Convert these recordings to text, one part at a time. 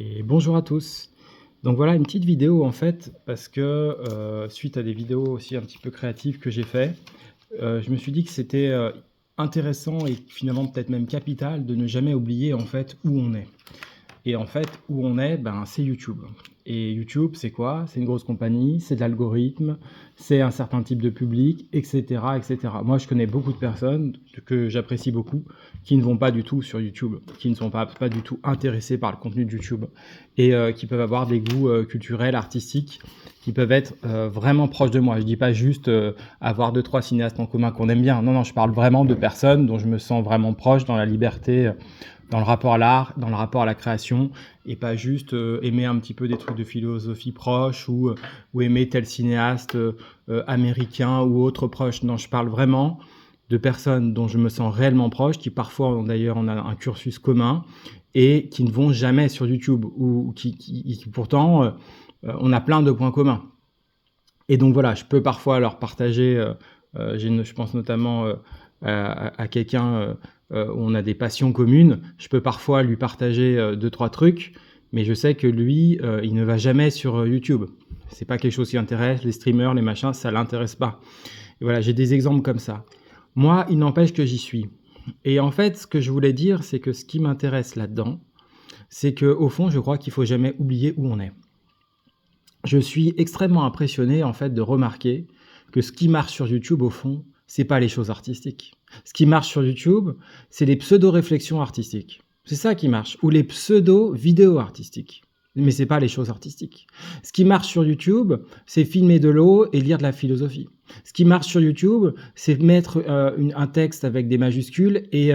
Et bonjour à tous. Donc voilà une petite vidéo en fait parce que, suite à des vidéos aussi un petit peu créatives que j'ai fait, je me suis dit que c'était, intéressant et finalement peut-être même capital de ne jamais oublier en fait où on est. Et en fait, où on est, ben, c'est YouTube. Et YouTube, c'est quoi? C'est une grosse compagnie, c'est de l'algorithme, c'est un certain type de public, et cetera, et cetera. Moi, je connais beaucoup de personnes que j'apprécie beaucoup qui ne vont pas du tout sur YouTube, qui ne sont pas du tout intéressés par le contenu de YouTube et qui peuvent avoir des goûts culturels, artistiques, qui peuvent être vraiment proches de moi. Je dis pas juste avoir 2-3 cinéastes en commun qu'on aime bien. Non, non, je parle vraiment de personnes dont je me sens vraiment proche dans la liberté, dans le rapport à l'art, dans le rapport à la création, et pas juste aimer un petit peu des trucs de philosophie proche ou aimer tel cinéaste américain ou autre proche. Non, je parle vraiment de personnes dont je me sens réellement proche, qui parfois d'ailleurs on a un cursus commun et qui ne vont jamais sur YouTube ou qui pourtant on a plein de points communs. Et donc voilà, je peux parfois leur partager, je pense notamment à quelqu'un où on a des passions communes, je peux parfois lui partager 2-3 trucs, mais je sais que lui, il ne va jamais sur YouTube. C'est pas quelque chose qui intéresse, les streamers, les machins, ça l'intéresse pas. Et voilà, j'ai des exemples comme ça. Moi, il n'empêche que j'y suis. Et en fait, ce que je voulais dire, c'est que ce qui m'intéresse là-dedans, c'est qu'au fond, je crois qu'il faut jamais oublier où on est. Je suis extrêmement impressionné en fait de remarquer que ce qui marche sur YouTube au fond, c'est pas les choses artistiques. Ce qui marche sur YouTube, c'est les pseudo-réflexions artistiques. C'est ça qui marche, ou les pseudo-vidéos artistiques. Mais c'est pas les choses artistiques. Ce qui marche sur YouTube, c'est filmer de l'eau et lire de la philosophie. Ce qui marche sur YouTube, c'est mettre un texte avec des majuscules et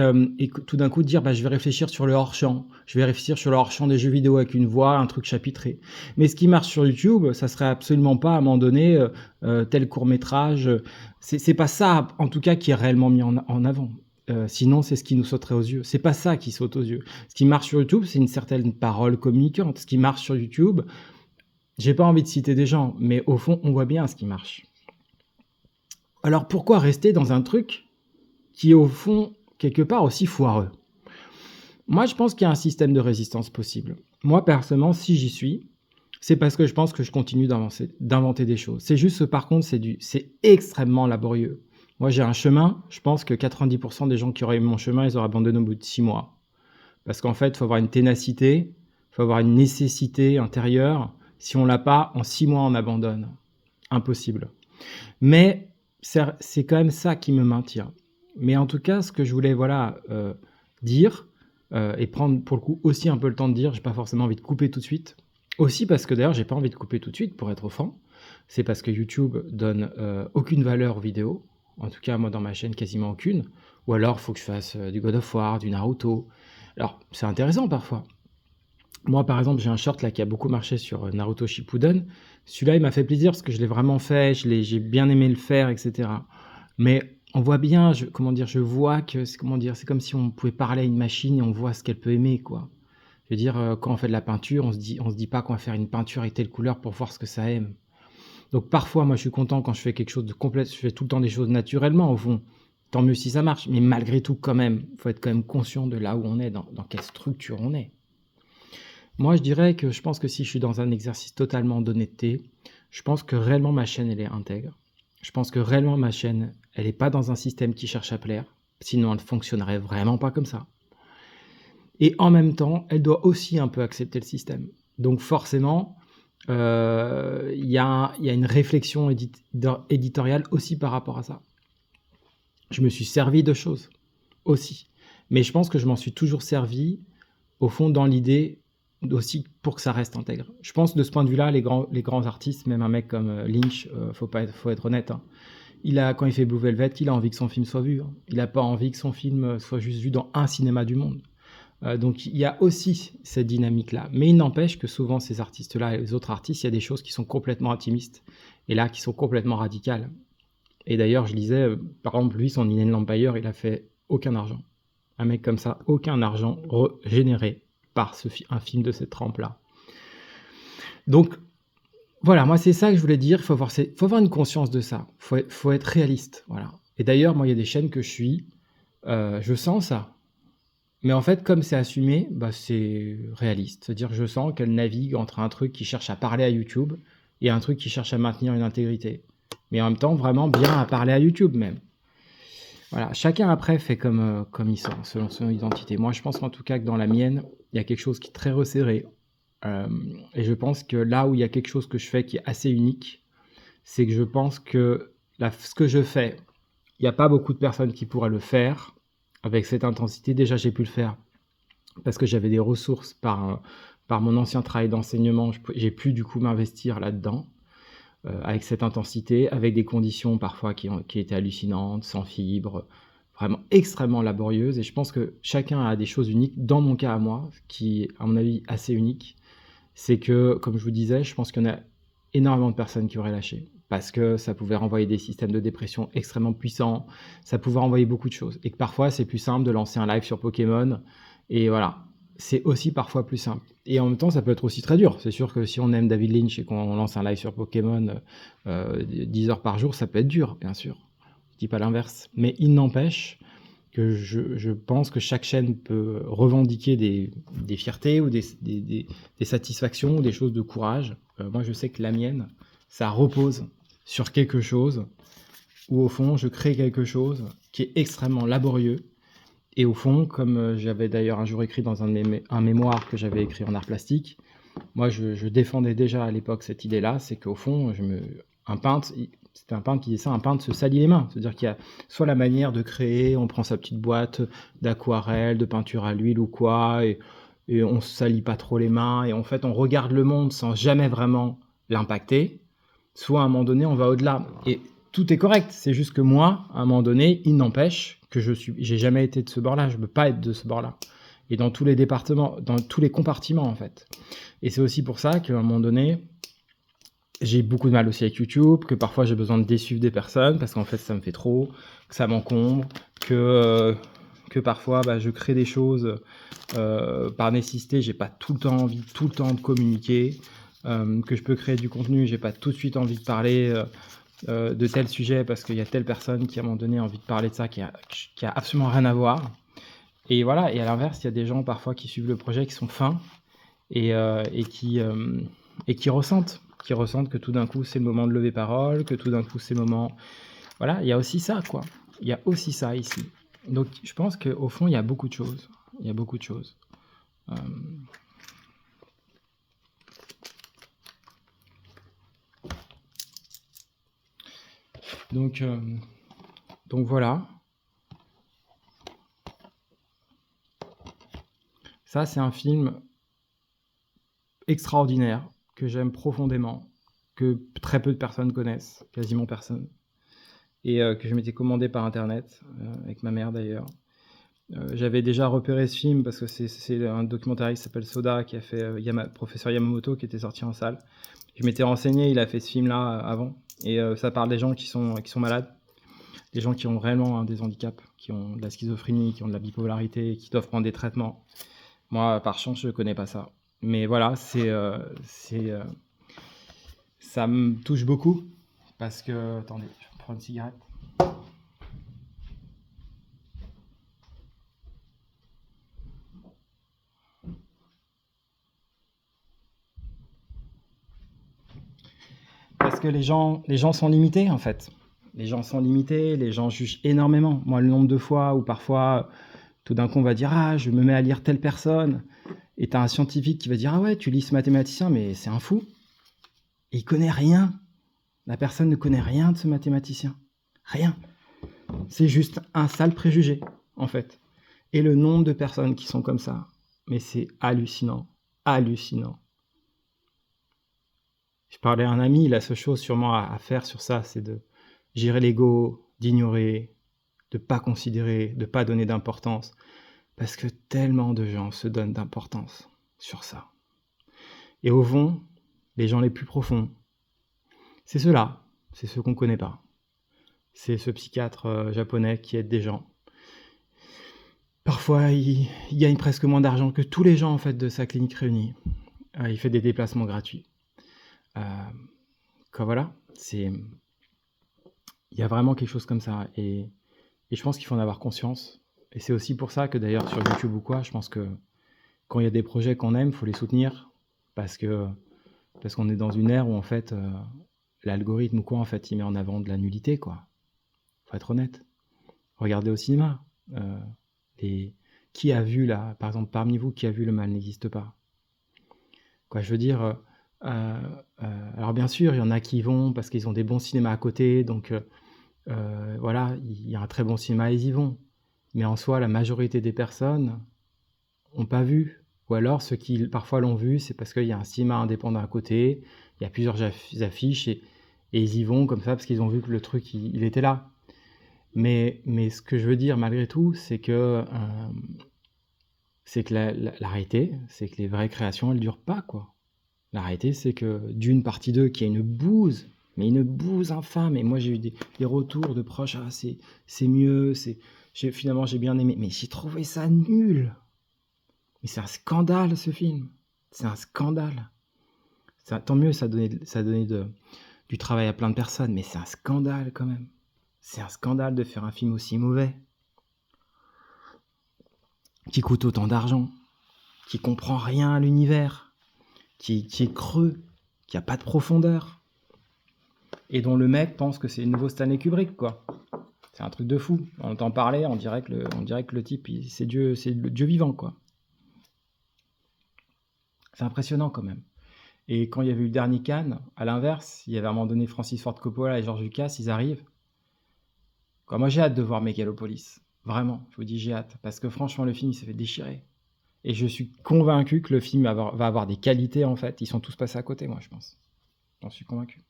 tout d'un coup dire bah, je vais réfléchir sur le hors-champ. Je vais réfléchir sur le hors-champ des jeux vidéo avec une voix, un truc chapitré. Mais ce qui marche sur YouTube, ça serait absolument pas à un moment donné tel court-métrage. C'est pas ça, en tout cas, qui est réellement mis en avant. Sinon, c'est ce qui nous sauterait aux yeux. C'est pas ça qui saute aux yeux. Ce qui marche sur YouTube, c'est une certaine parole communicante. Ce qui marche sur YouTube, j'ai pas envie de citer des gens, mais au fond, on voit bien ce qui marche. Alors pourquoi rester dans un truc qui est au fond, quelque part, aussi foireux? Moi, je pense qu'il y a un système de résistance possible. Moi, personnellement, si j'y suis, c'est parce que je pense que je continue d'inventer des choses. C'est juste que par contre, c'est extrêmement laborieux. Moi, j'ai un chemin, je pense que 90% des gens qui auraient eu mon chemin, ils auraient abandonné au bout de 6 mois. Parce qu'en fait, il faut avoir une ténacité, il faut avoir une nécessité intérieure. Si on l'a pas, en 6 mois, on abandonne. Impossible. Mais c'est quand même ça qui me maintient. Mais en tout cas, ce que je voulais dire, et prendre pour le coup aussi un peu le temps de dire, j'ai pas forcément envie de couper tout de suite. Aussi parce que d'ailleurs, j'ai pas envie de couper tout de suite, pour être franc. C'est parce que YouTube donne aucune valeur aux vidéos. En tout cas, moi, dans ma chaîne, quasiment aucune. Ou alors, il faut que je fasse du God of War, du Naruto. Alors, c'est intéressant parfois. Moi, par exemple, j'ai un short là qui a beaucoup marché sur Naruto Shippuden. Celui-là, il m'a fait plaisir parce que je l'ai vraiment fait, j'ai bien aimé le faire, etc. Mais on voit bien, je vois que, c'est comme si on pouvait parler à une machine et on voit ce qu'elle peut aimer, quoi. Je veux dire, quand on fait de la peinture, on se dit pas qu'on va faire une peinture avec telle couleur pour voir ce que ça aime. Donc parfois, moi, je suis content quand je fais quelque chose de complet, je fais tout le temps des choses naturellement, au fond. Tant mieux si ça marche, mais malgré tout, quand même, il faut être quand même conscient de là où on est, dans quelle structure on est. Moi, je dirais que je pense que si je suis dans un exercice totalement d'honnêteté, je pense que réellement ma chaîne, elle est intègre. Je pense que réellement ma chaîne, elle n'est pas dans un système qui cherche à plaire, sinon elle ne fonctionnerait vraiment pas comme ça. Et en même temps, elle doit aussi un peu accepter le système. Donc forcément, il y a une réflexion éditoriale aussi par rapport à ça. Je me suis servi de choses aussi. Mais je pense que je m'en suis toujours servi, au fond, dans l'idée aussi pour que ça reste intègre. Je pense de ce point de vue-là, les grands artistes, même un mec comme Lynch, faut être honnête, hein, quand il fait Blue Velvet, il a envie que son film soit vu. Hein. Il n'a pas envie que son film soit juste vu dans un cinéma du monde. Donc il y a aussi cette dynamique-là. Mais il n'empêche que souvent ces artistes-là et les autres artistes, il y a des choses qui sont complètement intimistes et là qui sont complètement radicales. Et d'ailleurs, je lisais, par exemple, lui, son Inland Empire, il a fait aucun argent. Un mec comme ça, aucun argent généré par un film de cette trempe-là. Donc, voilà, moi, c'est ça que je voulais dire. Il faut avoir une conscience de ça. Il faut être réaliste. Voilà. Et d'ailleurs, moi, il y a des chaînes que je suis, je sens ça. Mais en fait, comme c'est assumé, bah, c'est réaliste. C'est-à-dire que je sens qu'elle navigue entre un truc qui cherche à parler à YouTube et un truc qui cherche à maintenir une intégrité. Mais en même temps, vraiment bien à parler à YouTube même. Voilà, chacun après fait comme il sent, selon son identité. Moi, je pense en tout cas que dans la mienne, il y a quelque chose qui est très resserré. Et je pense que là où il y a quelque chose que je fais qui est assez unique, c'est que je pense que ce que je fais, il n'y a pas beaucoup de personnes qui pourraient le faire avec cette intensité. Déjà, j'ai pu le faire parce que j'avais des ressources par mon ancien travail d'enseignement. J'ai pu du coup m'investir là-dedans avec cette intensité, avec des conditions parfois qui étaient hallucinantes, sans fibre, vraiment extrêmement laborieuses. Et je pense que chacun a des choses uniques. Dans mon cas à moi, qui est à mon avis assez unique, c'est que, comme je vous disais, je pense qu'il y en a énormément de personnes qui auraient lâché. Parce que ça pouvait renvoyer des systèmes de dépression extrêmement puissants, ça pouvait renvoyer beaucoup de choses. Et que parfois, c'est plus simple de lancer un live sur Pokémon. Et voilà, c'est aussi parfois plus simple. Et en même temps, ça peut être aussi très dur. C'est sûr que si on aime David Lynch et qu'on lance un live sur Pokémon 10 heures par jour, ça peut être dur, bien sûr. Je dis pas l'inverse. Mais il n'empêche que je pense que chaque chaîne peut revendiquer des fiertés ou des satisfactions ou des choses de courage. Moi, je sais que la mienne, ça repose sur quelque chose où, au fond, je crée quelque chose qui est extrêmement laborieux. Et au fond, comme j'avais d'ailleurs un jour écrit dans un mémoire que j'avais écrit en art plastique, moi, je défendais déjà à l'époque cette idée-là, c'est qu'au fond, un peintre, c'était un peintre qui disait ça, un peintre se salit les mains. C'est-à-dire qu'il y a soit la manière de créer, on prend sa petite boîte d'aquarelle, de peinture à l'huile ou quoi, et on se salit pas trop les mains, et en fait, on regarde le monde sans jamais vraiment l'impacter. Soit à un moment donné, on va au-delà. Et tout est correct. C'est juste que moi, à un moment donné, il n'empêche que j'ai jamais été de ce bord-là. Je ne peux pas être de ce bord-là. Et dans tous les départements, dans tous les compartiments, en fait. Et c'est aussi pour ça qu'à un moment donné, j'ai beaucoup de mal aussi avec YouTube, que parfois j'ai besoin de désuivre des personnes, parce qu'en fait ça me fait trop, que ça m'encombre, que parfois je crée des choses par nécessité, j'ai pas tout le temps envie, tout le temps de communiquer, que je peux créer du contenu, j'ai pas tout de suite envie de parler de tel sujet, parce qu'il y a telle personne qui à un moment donné a envie de parler de ça, qui a absolument rien à voir. Et voilà, et à l'inverse, il y a des gens parfois qui suivent le projet, qui sont fins, et qui ressentent que tout d'un coup c'est le moment de lever parole, que tout d'un coup c'est le moment, voilà, il y a aussi ça quoi, il y a aussi ça ici. Donc je pense qu'au fond il y a beaucoup de choses, Euh, donc voilà, ça c'est un film extraordinaire que j'aime profondément, que très peu de personnes connaissent, quasiment personne, et que je m'étais commandé par internet avec ma mère d'ailleurs. J'avais déjà repéré ce film parce que c'est un documentariste qui s'appelle Soda qui a fait Professeur Yamamoto, qui était sorti en salle. Je m'étais renseigné, il a fait ce film-là avant, et ça parle des gens qui sont malades, des gens qui ont réellement des handicaps, qui ont de la schizophrénie, qui ont de la bipolarité, qui doivent prendre des traitements. Moi, par chance, je ne connais pas ça. Mais voilà, ça me touche beaucoup parce que... Attendez, je vais prendre une cigarette. Parce que les gens sont limités, en fait. Les gens sont limités, les gens jugent énormément. Moi, le nombre de fois où parfois, tout d'un coup, on va dire « Ah, je me mets à lire telle personne », et t'as un scientifique qui va dire « Ah ouais, tu lis ce mathématicien, mais c'est un fou. » Et il connaît rien. La personne ne connaît rien de ce mathématicien. Rien. C'est juste un sale préjugé, en fait. Et le nombre de personnes qui sont comme ça, mais c'est hallucinant. Hallucinant. Je parlais à un ami, la seule chose sûrement à faire sur ça, c'est de gérer l'ego, d'ignorer, de pas considérer, de pas donner d'importance. Parce que tellement de gens se donnent d'importance sur ça. Et au fond, les gens les plus profonds, c'est ceux-là, c'est ceux qu'on ne connaît pas. C'est ce psychiatre japonais qui aide des gens. Parfois, il gagne presque moins d'argent que tous les gens en fait, de sa clinique réunie. Il fait des déplacements gratuits. Voilà, il y a vraiment quelque chose comme ça. Et je pense qu'il faut en avoir conscience. Et c'est aussi pour ça que d'ailleurs sur YouTube ou quoi, je pense que quand il y a des projets qu'on aime, il faut les soutenir parce que parce qu'on est dans une ère où en fait l'algorithme ou quoi en fait il met en avant de la nullité quoi. Faut être honnête. Regardez au cinéma. euh, les... Qui a vu là, par exemple parmi vous, qui a vu Le Mal n'existe pas? Quoi, je veux dire, alors bien sûr, il y en a qui y vont parce qu'ils ont des bons cinémas à côté, donc voilà, il y a un très bon cinéma, ils y vont. Mais en soi, la majorité des personnes ont pas vu. Ou alors, ceux qui parfois l'ont vu, c'est parce qu'il y a un cinéma indépendant à côté, il y a plusieurs affiches et ils y vont comme ça parce qu'ils ont vu que le truc, il était là. Mais ce que je veux dire malgré tout, c'est que la réalité, c'est que les vraies créations, elles durent pas, quoi. La réalité, c'est que d'une partie d'eux qui a une bouse, mais une bouse infâme, et moi j'ai eu des retours de proches, ah c'est mieux, finalement j'ai bien aimé, mais j'ai trouvé ça nul. Mais c'est un scandale ce film. C'est un scandale. Tant mieux, ça donnait du travail à plein de personnes, mais c'est un scandale quand même. C'est un scandale de faire un film aussi mauvais, qui coûte autant d'argent, qui comprend rien à l'univers, qui est creux, qui a pas de profondeur, et dont le mec pense que c'est le nouveau Stanley Kubrick, quoi. C'est un truc de fou. On entend parler, on dirait que le type, c'est le Dieu vivant, quoi. C'est impressionnant quand même. Et quand il y avait eu le dernier Cannes, à l'inverse, il y avait à un moment donné Francis Ford Coppola et George Lucas, ils arrivent. Quoi, moi j'ai hâte de voir Megalopolis. Vraiment, je vous dis j'ai hâte. Parce que franchement, le film, il s'est fait déchirer. Et je suis convaincu que le film va avoir des qualités, en fait. Ils sont tous passés à côté, moi, je pense. J'en suis convaincu.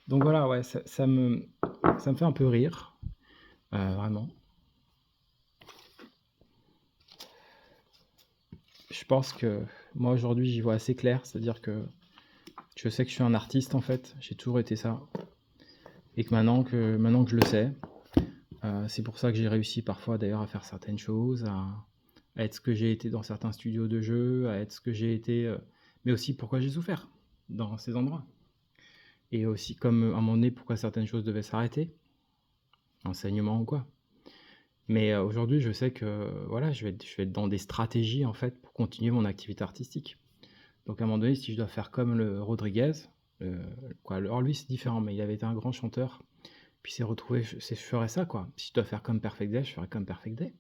Donc voilà, ouais, ça me fait un peu rire. Vraiment. Je pense que moi, aujourd'hui, j'y vois assez clair. C'est-à-dire que je sais que je suis un artiste, en fait. J'ai toujours été ça. Et que maintenant que je le sais, c'est pour ça que j'ai réussi parfois, d'ailleurs, à faire certaines choses, à être ce que j'ai été dans certains studios de jeux, à être ce que j'ai été... mais aussi pourquoi j'ai souffert dans ces endroits. Et aussi, comme à un moment donné, pourquoi certaines choses devaient s'arrêter, enseignement ou quoi. Mais aujourd'hui, je sais que voilà, je vais être dans des stratégies en fait pour continuer mon activité artistique. Donc à un moment donné, si je dois faire comme le Rodriguez, quoi, alors lui c'est différent, mais il avait été un grand chanteur, puis s'est retrouvé, je ferais ça quoi. Si je dois faire comme Perfect Day, je ferais comme Perfect Day.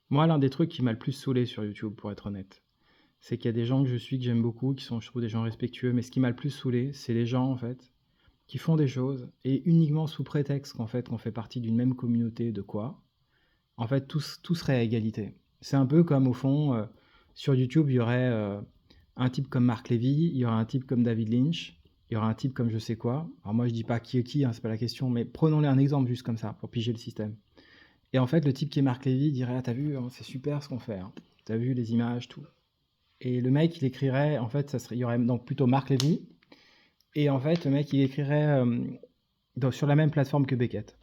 Moi, l'un des trucs qui m'a le plus saoulé sur YouTube, pour être honnête, c'est qu'il y a des gens que je suis, que j'aime beaucoup, qui sont, je trouve, des gens respectueux, mais ce qui m'a le plus saoulé, c'est les gens en fait qui font des choses et uniquement sous prétexte qu'en fait, qu'on fait partie d'une même communauté de quoi, en fait, tous seraient à égalité. C'est un peu comme, au fond, sur YouTube, il y aurait un type comme Marc Lévy, il y aurait un type comme David Lynch, il y aurait un type comme je sais quoi. Alors moi, je dis pas qui est qui, hein, c'est pas la question, mais prenons-les un exemple juste comme ça, pour piger le système. Et en fait, le type qui est Marc Lévy dirait, ah, t'as vu, hein, c'est super ce qu'on fait, hein. T'as vu les images, tout. Et le mec, il écrirait, en fait, il y aurait donc plutôt Marc Lévy, et en fait, le mec, il écrirait sur la même plateforme que Beckett.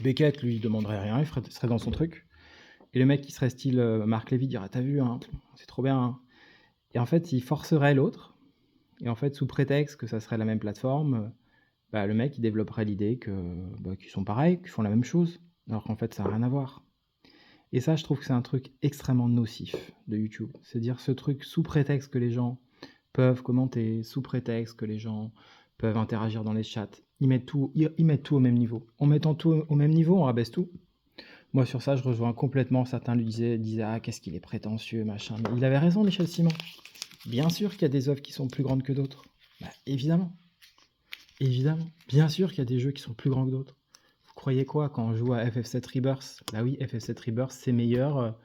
Beckett, lui, il demanderait rien, il serait dans son truc. Et le mec qui serait style Marc Lévy dirait, t'as vu, hein, c'est trop bien, hein. Et en fait, il forcerait l'autre. Et en fait, sous prétexte que ça serait la même plateforme, bah, le mec, il développerait l'idée qu'ils sont pareils, qu'ils font la même chose. Alors qu'en fait, ça n'a rien à voir. Et ça, je trouve que c'est un truc extrêmement nocif de YouTube. C'est-à-dire ce truc sous prétexte que les gens peuvent commenter, sous prétexte que les gens peuvent interagir dans les chats. Ils mettent tout au même niveau. En mettant tout au même niveau, on rabaisse tout. Moi, sur ça, je rejoins complètement. Certains lui disaient ah, qu'est-ce qu'il est prétentieux, machin. Mais il avait raison, Michel Simon. Bien sûr qu'il y a des œuvres qui sont plus grandes que d'autres. Bah, évidemment. Évidemment. Bien sûr qu'il y a des jeux qui sont plus grands que d'autres. Vous croyez quoi quand on joue à FF7 Rebirth? Bah oui, FF7 Rebirth, c'est meilleur.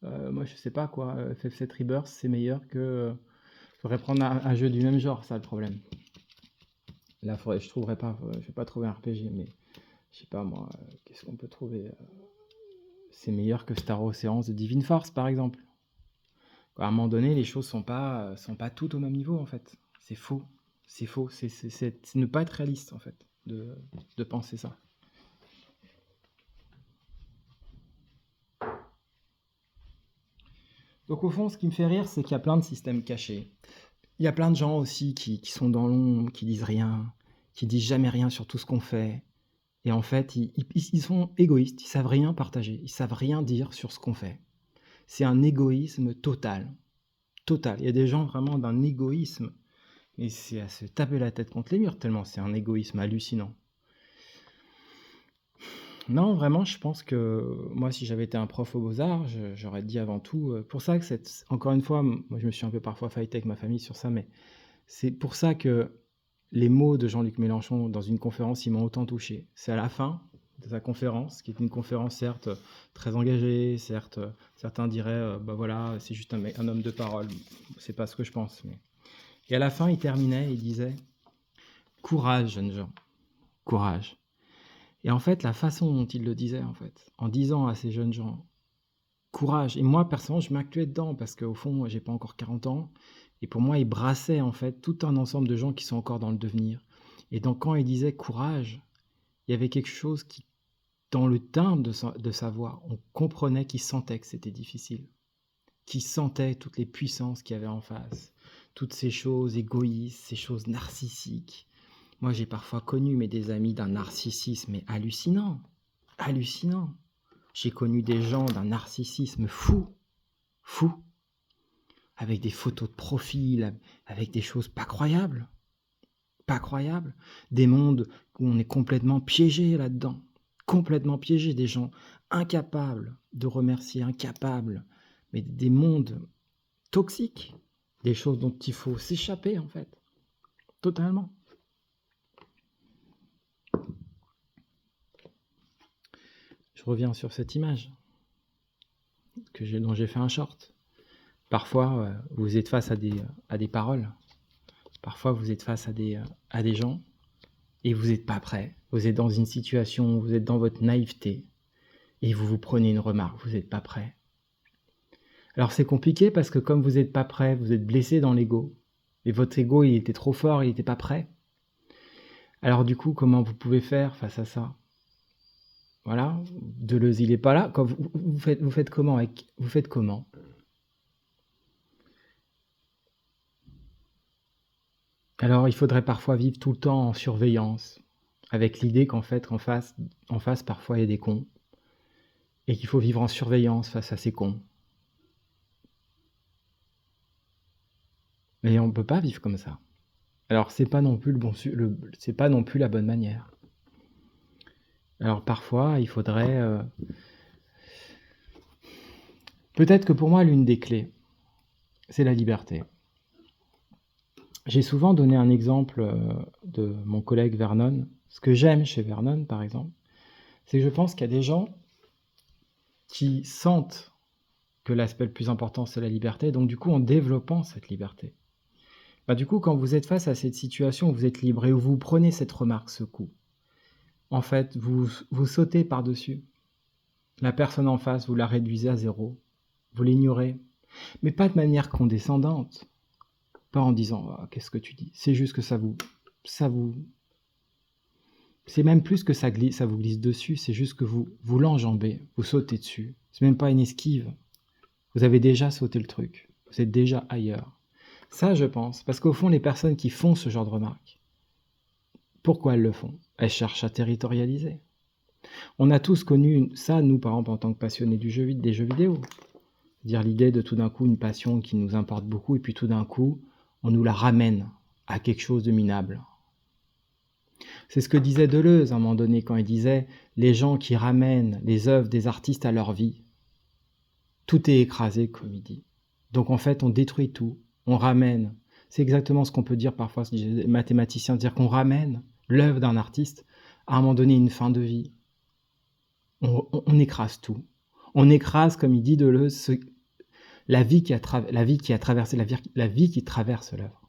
Moi, je sais pas quoi. FF7 Rebirth, c'est meilleur que. Faudrait prendre un jeu du même genre, ça le problème. Là, je trouverais pas. Je vais pas trouver un RPG, mais je sais pas moi. Qu'est-ce qu'on peut trouver C'est meilleur que Star Ocean The Divine Force, par exemple. À un moment donné, les choses sont pas toutes au même niveau, en fait. C'est faux. C'est faux. C'est ne pas être réaliste, en fait. de penser ça. Donc au fond, ce qui me fait rire, c'est qu'il y a plein de systèmes cachés. Il y a plein de gens aussi qui sont dans l'ombre, qui disent rien, qui disent jamais rien sur tout ce qu'on fait. Et en fait, ils sont égoïstes, ils savent rien partager, ils savent rien dire sur ce qu'on fait. C'est un égoïsme total. Total. Il y a des gens vraiment d'un égoïsme. Et c'est à se taper la tête contre les murs, tellement c'est un égoïsme hallucinant. Non, vraiment, je pense que moi, si j'avais été un prof aux Beaux-Arts, j'aurais dit avant tout. Pour ça que encore une fois, moi je me suis un peu parfois fighté avec ma famille sur ça, mais c'est pour ça que les mots de Jean-Luc Mélenchon dans une conférence, ils m'ont autant touché. C'est à la fin de sa conférence, qui est une conférence certes très engagée, certes, certains diraient, bah voilà, c'est juste un homme de parole. C'est pas ce que je pense. Mais... Et à la fin, il terminait, il disait, courage, jeunes gens, courage. Et en fait, la façon dont il le disait, en fait, en disant à ces jeunes gens, courage. Et moi, personnellement, je m'incluais dedans, parce qu'au fond, moi, j'ai pas encore 40 ans. Et pour moi, il brassait, en fait, tout un ensemble de gens qui sont encore dans le devenir. Et donc, quand il disait courage, il y avait quelque chose qui, dans le timbre de sa voix, on comprenait qu'il sentait que c'était difficile. Qu'il sentait toutes les puissances qu'il y avait en face. Toutes ces choses égoïstes, ces choses narcissiques. Moi, j'ai parfois connu des amis d'un narcissisme mais hallucinant. Hallucinant. J'ai connu des gens d'un narcissisme fou. Fou. Avec des photos de profil, avec des choses pas croyables. Pas croyables. Des mondes où on est complètement piégé là-dedans. Complètement piégé. Des gens incapables de remercier, incapables. Mais des mondes toxiques. Des choses dont il faut s'échapper, en fait. Totalement. Je reviens sur cette image dont j'ai fait un short. Parfois, vous êtes face à des paroles. Parfois, vous êtes face à des gens et vous n'êtes pas prêt. Vous êtes dans une situation où vous êtes dans votre naïveté et vous prenez une remarque. Vous n'êtes pas prêt. Alors, c'est compliqué parce que comme vous n'êtes pas prêt, vous êtes blessé dans l'ego. Et votre ego, il était trop fort, il n'était pas prêt. Alors du coup, comment vous pouvez faire face à ça ? Voilà, Deleuze, il n'est pas là. Quand vous faites comment vous faites comment ? Alors, il faudrait parfois vivre tout le temps en surveillance, avec l'idée qu'en fait, en face, parfois, il y a des cons, et qu'il faut vivre en surveillance face à ces cons. Mais on ne peut pas vivre comme ça. Alors, c'est pas non plus c'est pas non plus la bonne manière. Alors, parfois, il faudrait... Peut-être que pour moi, l'une des clés, c'est la liberté. J'ai souvent donné un exemple de mon collègue Vernon. Ce que j'aime chez Vernon, par exemple, c'est que je pense qu'il y a des gens qui sentent que l'aspect le plus important, c'est la liberté. Donc, du coup, en développant cette liberté, du coup, quand vous êtes face à cette situation où vous êtes libre et où vous prenez cette remarque, ce coup, en fait, vous sautez par-dessus. La personne en face, vous la réduisez à zéro. Vous l'ignorez. Mais pas de manière condescendante. Pas en disant oh, « qu'est-ce que tu dis ?» C'est juste que ça vous... C'est même plus que ça vous glisse dessus, c'est juste que vous l'enjambez, vous sautez dessus. C'est même pas une esquive. Vous avez déjà sauté le truc. Vous êtes déjà ailleurs. Ça, je pense, parce qu'au fond, les personnes qui font ce genre de remarques, pourquoi elles le font ? Elles cherchent à territorialiser. On a tous connu ça, nous, par exemple, en tant que passionnés des jeux vidéo. C'est-à-dire l'idée de tout d'un coup, une passion qui nous importe beaucoup, et puis tout d'un coup, on nous la ramène à quelque chose de minable. C'est ce que disait Deleuze à un moment donné, quand il disait « les gens qui ramènent les œuvres des artistes à leur vie, tout est écrasé, comme il dit. Donc en fait, on détruit tout, on ramène. » C'est exactement ce qu'on peut dire parfois, les mathématiciens, dire qu'on ramène l'œuvre d'un artiste à un moment donné une fin de vie. On écrase tout. On écrase, comme il dit Deleuze, la vie qui traverse l'œuvre.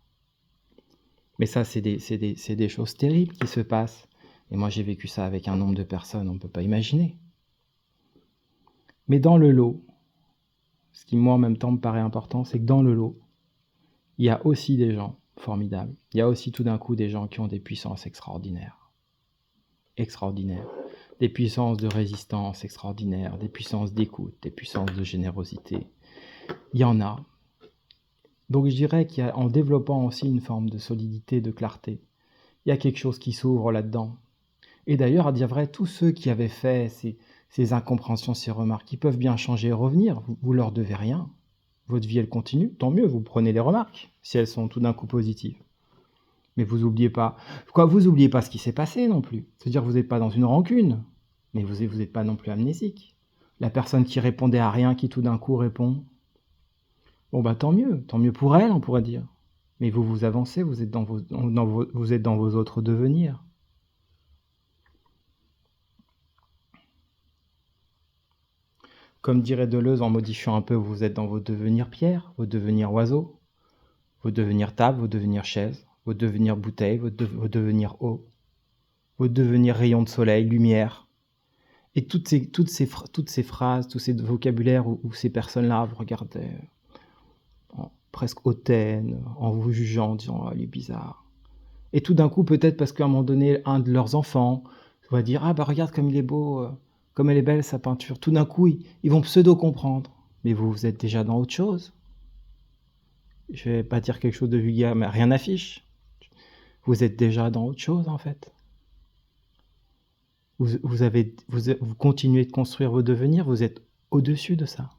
Mais ça, c'est des choses terribles qui se passent. Et moi, j'ai vécu ça avec un nombre de personnes, on ne peut pas imaginer. Mais dans le lot, ce qui, moi, en même temps, me paraît important, c'est que dans le lot, il y a aussi des gens formidables. Il y a aussi tout d'un coup des gens qui ont des puissances extraordinaires. extraordinaires, des puissances de résistance extraordinaires, des puissances d'écoute, des puissances de générosité. Il y en a. Donc je dirais qu'en développant aussi une forme de solidité, de clarté, il y a quelque chose qui s'ouvre là-dedans. Et d'ailleurs, à dire vrai, tous ceux qui avaient fait ces incompréhensions, ces remarques, ils peuvent bien changer et revenir. Vous leur devez rien. Votre vie, elle continue. Tant mieux, vous prenez les remarques, si elles sont tout d'un coup positives. Mais vous oubliez pas. Quoi, vous oubliez pas ce qui s'est passé non plus. C'est-à-dire que vous n'êtes pas dans une rancune, mais vous n'êtes pas non plus amnésique. La personne qui répondait à rien, qui tout d'un coup répond, bon bah tant mieux pour elle, on pourrait dire. Mais vous avancez, vous êtes dans vous êtes dans vos autres devenirs. Comme dirait Deleuze en modifiant un peu, vous êtes dans vos devenirs pierre, vos devenirs oiseaux, vos devenirs table, vos devenirs chaise, vos devenirs bouteille, vos devenirs eau, vos devenirs rayons de soleil, lumière. Et toutes ces phrases, tous ces vocabulaires où ces personnes-là vous regardaient presque hautaine, en vous jugeant, en disant « Ah, il est bizarre ». Et tout d'un coup, peut-être parce qu'à un moment donné, un de leurs enfants va dire « Ah bah regarde comme il est beau, comme elle est belle sa peinture ». Tout d'un coup, ils vont pseudo-comprendre. Mais vous êtes déjà dans autre chose. Je vais pas dire quelque chose de vulgaire, mais rien n'affiche. Vous êtes déjà dans autre chose, en fait. Vous continuez de construire vos devenirs, vous êtes au-dessus de ça.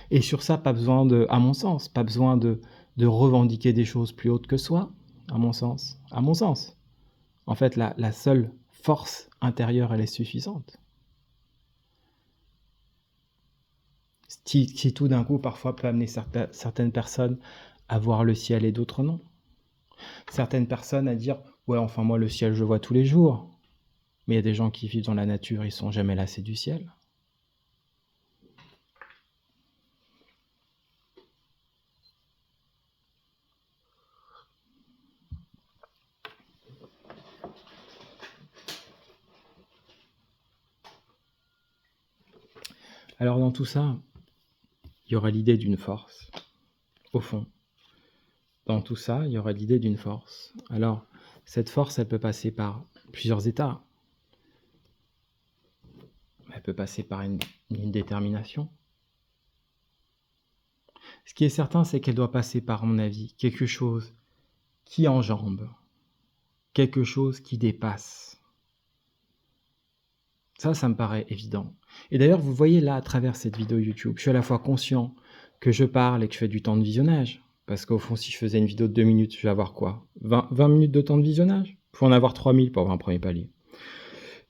Et sur ça, pas besoin à mon sens, pas besoin de revendiquer des choses plus hautes que soi, à mon sens. À mon sens. En fait, la seule force intérieure, elle est suffisante. Qui tout d'un coup, parfois, peut amener certaines personnes à voir le ciel et d'autres non. Certaines personnes à dire « Ouais, enfin moi, le ciel, je le vois tous les jours ». Mais il y a des gens qui vivent dans la nature, ils sont jamais lassés du ciel. Alors dans tout ça, il y aura l'idée d'une force, au fond. Dans tout ça, il y aura l'idée d'une force. Alors, cette force, elle peut passer par plusieurs états. Elle peut passer par une détermination. Ce qui est certain, c'est qu'elle doit passer par, à mon avis, quelque chose qui enjambe, quelque chose qui dépasse. Ça me paraît évident. Et d'ailleurs, vous voyez là, à travers cette vidéo YouTube, je suis à la fois conscient que je parle et que je fais du temps de visionnage. Parce qu'au fond, si je faisais une vidéo de 2 minutes, je vais avoir quoi 20 minutes de temps de visionnage? Il faut en avoir 3000 pour avoir un premier palier.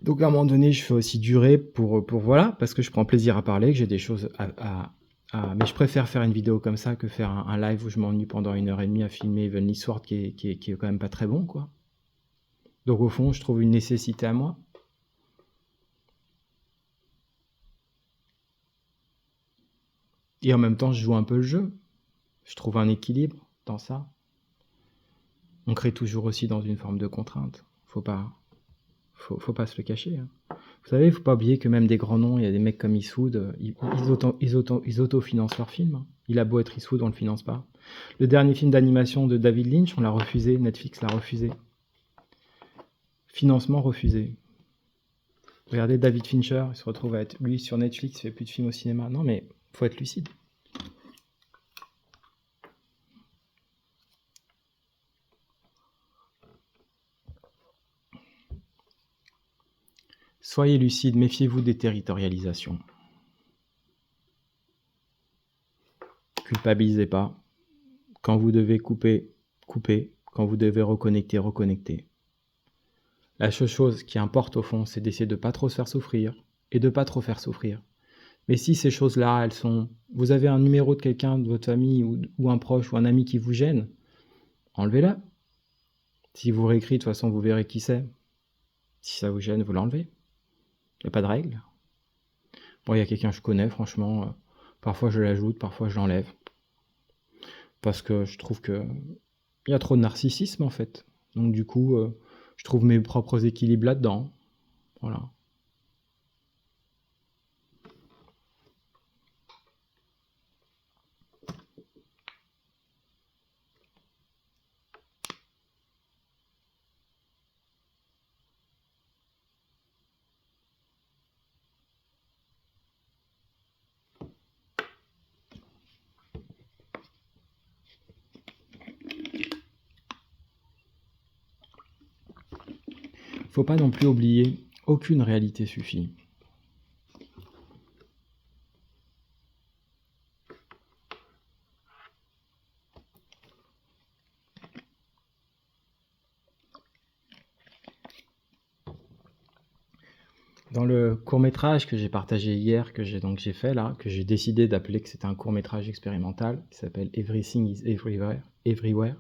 Donc à un moment donné, je fais aussi durer pour voilà, parce que je prends plaisir à parler, que j'ai des choses mais je préfère faire une vidéo comme ça que faire un live où je m'ennuie pendant 1h30 à filmer Evenly Sword qui est quand même pas très bon, quoi. Donc au fond, je trouve une nécessité à moi. Et en même temps, je joue un peu le jeu. Je trouve un équilibre dans ça. On crée toujours aussi dans une forme de contrainte. Faut pas se le cacher. Hein. Vous savez, faut pas oublier que même des grands noms, il y a des mecs comme Eastwood, ils autofinancent leurs films. Hein. Il a beau être Eastwood, on le finance pas. Le dernier film d'animation de David Lynch, on l'a refusé, Netflix l'a refusé. Financement refusé. Regardez David Fincher, il se retrouve à être lui sur Netflix, il fait plus de films au cinéma. Non mais faut être lucide. Soyez lucide, méfiez-vous des territorialisations. Culpabilisez pas. Quand vous devez couper, coupez. Quand vous devez reconnecter, reconnectez. La seule chose qui importe au fond, c'est d'essayer de ne pas trop se faire souffrir et de ne pas trop faire souffrir. Mais si ces choses-là, elles sont... Vous avez un numéro de quelqu'un de votre famille ou un proche ou un ami qui vous gêne, enlevez-la. Si vous réécrit, de toute façon, vous verrez qui c'est. Si ça vous gêne, vous l'enlevez. Il n'y a pas de règle. Bon, il y a quelqu'un que je connais, franchement, parfois je l'ajoute, parfois je l'enlève. Parce que je trouve que il y a trop de narcissisme, en fait. Donc du coup, je trouve mes propres équilibres là-dedans. Voilà. faut pas non plus oublier, aucune réalité suffit. Dans le court-métrage que j'ai partagé hier, que j'ai fait là, que j'ai décidé d'appeler que c'était un court-métrage expérimental, qui s'appelle Everything is Everywhere, Everywhere.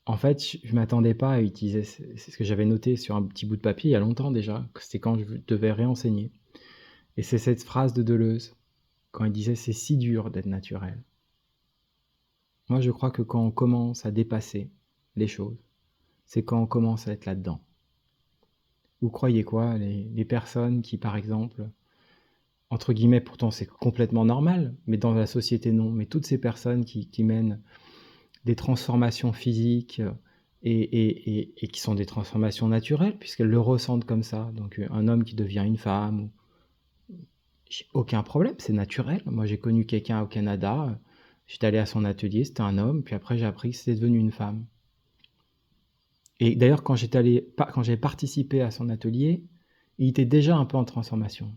En fait, je m'attendais pas à utiliser, c'est ce que j'avais noté sur un petit bout de papier il y a longtemps déjà, que c'était quand je devais réenseigner. Et c'est cette phrase de Deleuze, quand il disait: «C'est si dur d'être naturel». Moi, je crois que quand on commence à dépasser les choses, c'est quand on commence à être là-dedans. Vous croyez quoi, les personnes qui, par exemple, entre guillemets, pourtant c'est complètement normal, mais dans la société non, mais toutes ces personnes qui mènent des transformations physiques et qui sont des transformations naturelles, puisqu'elles le ressentent comme ça. Donc un homme qui devient une femme, j'ai aucun problème, c'est naturel. Moi j'ai connu quelqu'un au Canada, j'étais allé à son atelier, c'était un homme, puis après j'ai appris que c'était devenu une femme. Et d'ailleurs quand j'ai participé à son atelier, il était déjà un peu en transformation.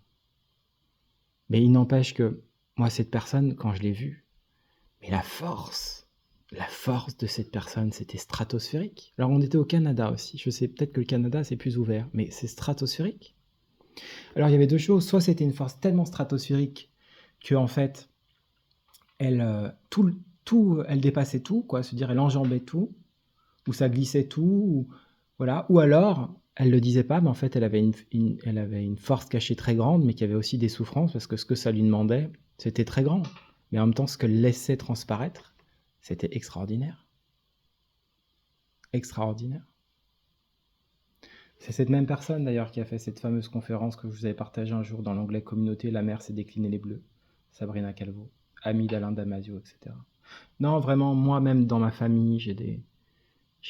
Mais il n'empêche que moi cette personne, quand je l'ai vue, mais la force de cette personne, c'était stratosphérique. Alors on était au Canada aussi, je sais peut-être que le Canada c'est plus ouvert, mais c'est stratosphérique. Alors il y avait deux choses, soit c'était une force tellement stratosphérique que en fait elle elle dépassait tout, quoi, se dire elle enjambait tout, ou ça glissait tout, ou voilà, ou alors elle le disait pas, mais en fait elle avait elle avait une force cachée très grande, mais qui avait aussi des souffrances parce que ce que ça lui demandait, c'était très grand, mais en même temps ce qu'elle laissait transparaître, c'était extraordinaire. Extraordinaire. C'est cette même personne d'ailleurs qui a fait cette fameuse conférence que je vous avais partagée un jour dans l'onglet communauté, la mer s'est déclinée les bleus, Sabrina Calvo, amie d'Alain Damasio, etc. Non, vraiment, moi-même dans ma famille, j'ai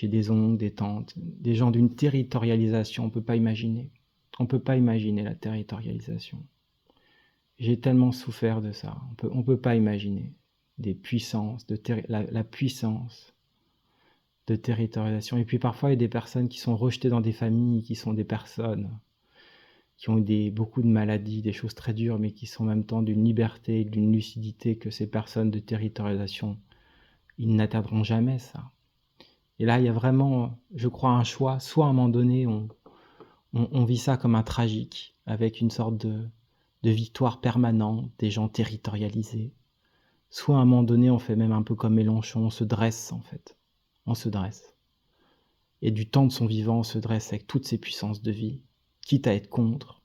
des oncles, des tantes, des gens d'une territorialisation, on peut pas imaginer. On peut pas imaginer la territorialisation. J'ai tellement souffert de ça, on peut pas imaginer des puissances, la puissance de territorialisation. Et puis parfois, il y a des personnes qui sont rejetées dans des familles, qui sont des personnes qui ont eu beaucoup de maladies, des choses très dures, mais qui sont en même temps d'une liberté, d'une lucidité que ces personnes de territorialisation, ils n'atteindront jamais ça. Et là, il y a vraiment, je crois, un choix. Soit à un moment donné, on vit ça comme un tragique, avec une sorte de victoire permanente, des gens territorialisés. Soit à un moment donné, on fait même un peu comme Mélenchon, on se dresse en fait. On se dresse. Et du temps de son vivant, on se dresse avec toutes ses puissances de vie, quitte à être contre.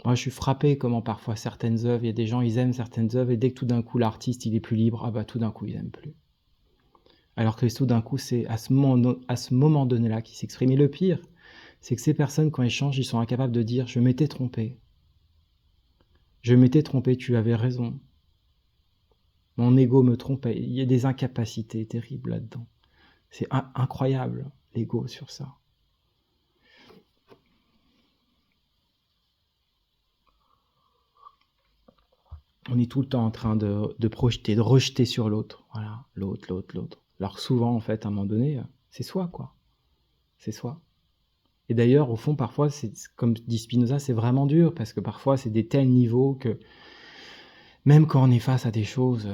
Moi, je suis frappé comment parfois certaines œuvres, il y a des gens, ils aiment certaines œuvres, et dès que tout d'un coup l'artiste, il est plus libre, ah bah tout d'un coup, ils n'aiment plus. Alors que tout d'un coup, c'est à ce moment donné-là qu'il s'exprime. Et le pire, c'est que ces personnes, quand elles changent, ils sont incapables de dire « je m'étais trompé. Je m'étais trompé, tu avais raison. Mon ego me trompait. » Il y a des incapacités terribles là-dedans. C'est incroyable, l'ego sur ça. On est tout le temps en train de projeter, de rejeter sur l'autre. Voilà, l'autre. Alors souvent, en fait, à un moment donné, c'est soi, quoi. C'est soi. Et d'ailleurs, au fond, parfois, c'est comme dit Spinoza, c'est vraiment dur, parce que parfois, c'est des tels niveaux que même quand on est face à des choses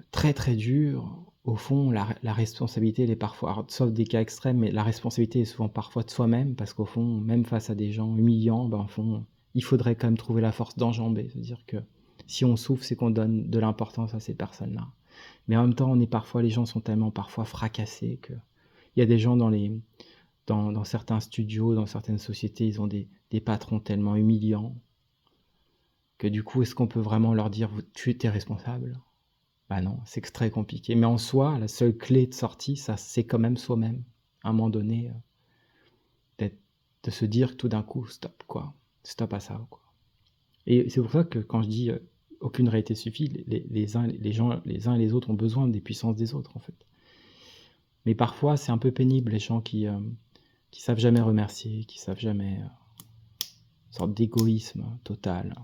très très dures, au fond, la responsabilité, elle est parfois, alors, sauf des cas extrêmes, mais la responsabilité est souvent parfois de soi-même, parce qu'au fond, même face à des gens humiliants, ben, au fond, il faudrait quand même trouver la force d'enjamber. C'est-à-dire que si on souffre, c'est qu'on donne de l'importance à ces personnes-là. Mais en même temps, les gens sont tellement parfois fracassés que il y a des gens dans certains studios, dans certaines sociétés, ils ont des patrons tellement humiliants que du coup, est-ce qu'on peut vraiment leur dire tu étais responsable? Bah non, c'est très compliqué. Mais en soi, la seule clé de sortie, ça, c'est quand même soi-même. À un moment donné, de se dire tout d'un coup, stop, quoi. Stop à ça, quoi. Et c'est pour ça que quand je dis aucune réalité suffit, les uns et les autres ont besoin des puissances des autres, en fait. Mais parfois, c'est un peu pénible, les gens qui savent jamais remercier, qui savent jamais, une sorte d'égoïsme total.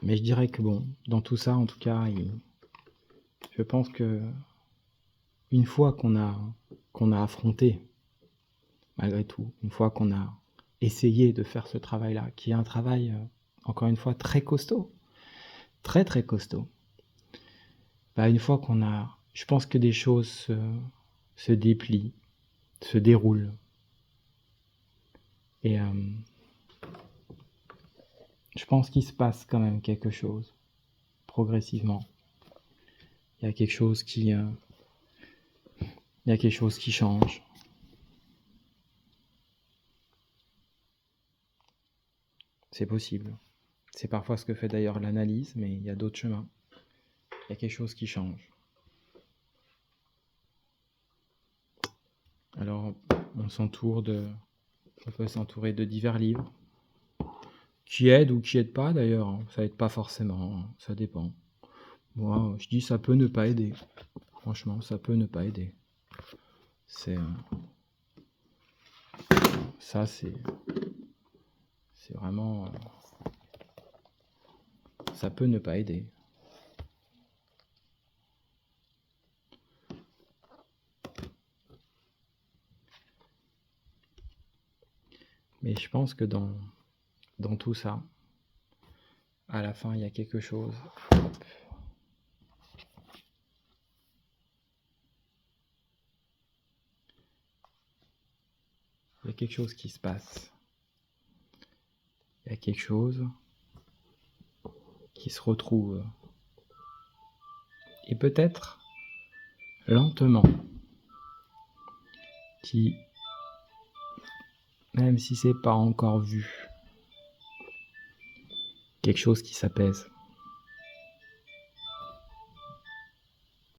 Mais je dirais que bon, dans tout ça, en tout cas, je pense que une fois qu'on a affronté, malgré tout, une fois qu'on a essayé de faire ce travail-là, qui est un travail, encore une fois, très costaud, très très costaud, bah, une fois qu'on a, je pense que des choses se déplient, se déroulent. Et je pense qu'il se passe quand même quelque chose, progressivement. Il y a quelque chose qui change. C'est possible. C'est parfois ce que fait d'ailleurs l'analyse, mais il y a d'autres chemins. Il y a quelque chose qui change. Alors, on peut s'entourer de divers livres, qui aident ou qui aident pas d'ailleurs, hein. Ça aide pas forcément, hein. Ça dépend. Moi, je dis ça peut ne pas aider. Franchement, ça peut ne pas aider. C'est ça, c'est vraiment, ça peut ne pas aider. Mais je pense que dans tout ça, à la fin, il y a quelque chose. Il y a quelque chose qui se passe. Il y a quelque chose qui se retrouve. Et peut-être lentement, qui, même si c'est pas encore vu, quelque chose qui s'apaise.